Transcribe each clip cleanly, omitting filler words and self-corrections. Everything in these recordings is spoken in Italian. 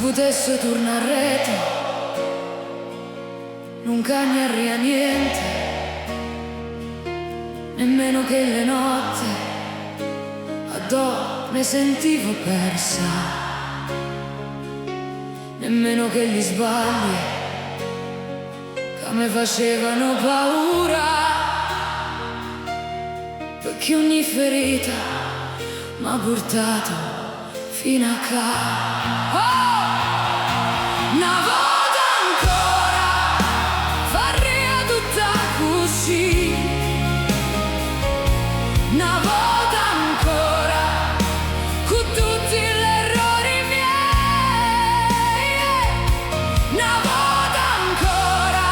potesse tornare a rete, non cagnarria niente, nemmeno che le notte addosso ne sentivo persa, nemmeno che gli sbagli che mi facevano paura, perché ogni ferita m'ha portato fino a qua. Oh! Una volta ancora farei tutta così, una volta ancora con tutti gli errori miei, una volta ancora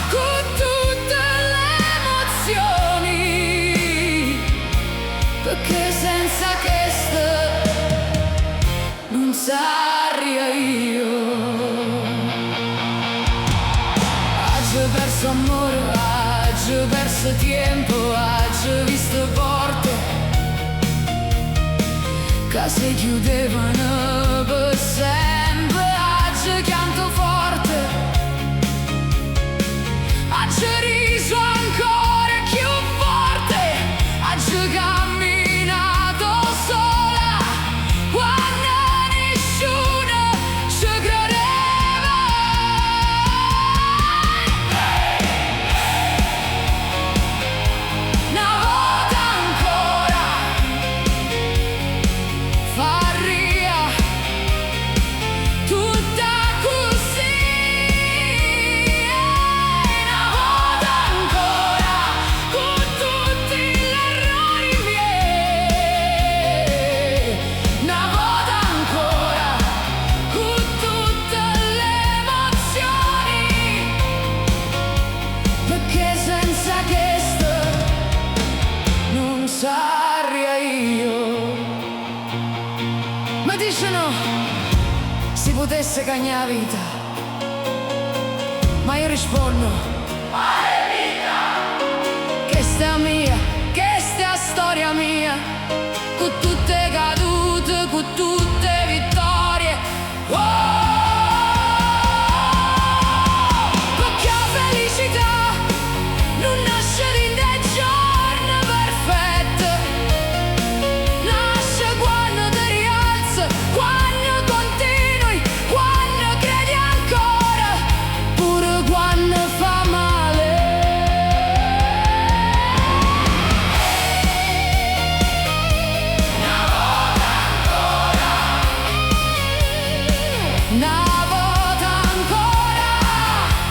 con tutte le emozioni, perché senza queste non sarei io. Ho perso amore, ho perso tempo, ho visto porte che si chiudevano per sempre, ho canto forte, ho riso ancora più forte, ho camminato sola quando nessuno ci credeva. Una volta ancora farria tutta così, una volta ancora con tutti gli errori miei, una volta ancora con tutte le emozioni, perché senza questo non sarei io. Ma dicono si potesse cagnare la vita, ma io rispondo questa è mia, questa è storia mia, con tutte cadute, con tutte vittorie. Oh! Perché la felicità non nasce in dei giorni perfetti, nasce quando ti rialzi, quando continui, quando credi ancora, pure quando fa male. Una volta ancora, una volta ancora,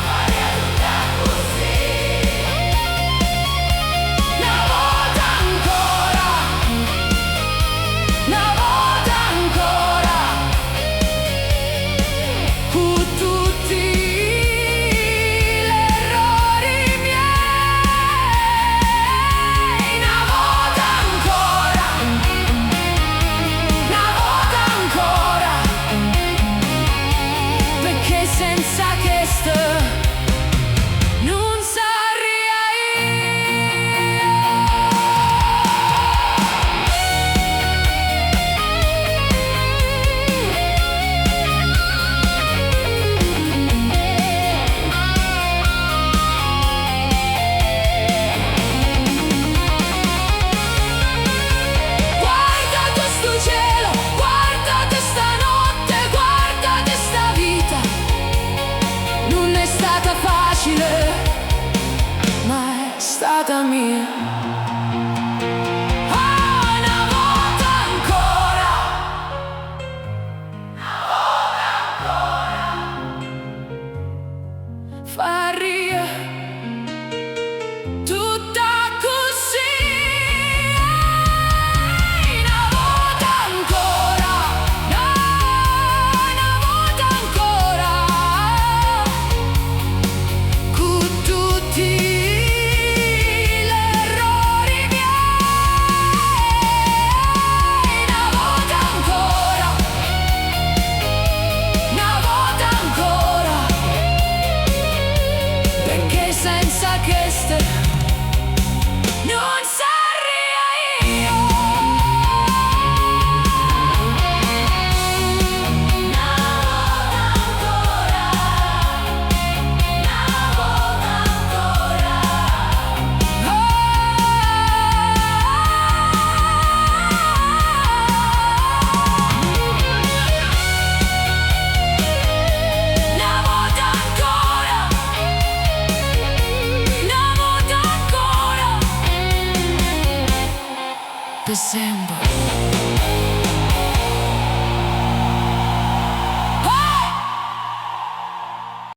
farei tutta così, una volta ancora, una volta ancora, con tutti gli errori miei, una volta ancora, perché senza questo non sarei Guardate sto cielo, guardate stanotte, guardate sta vita, non è stata facile, ma è stata mia. Ah, una volta ancora, farei tutta così, una volta ancora, una volta ancora, con tutti gli errori per sempre.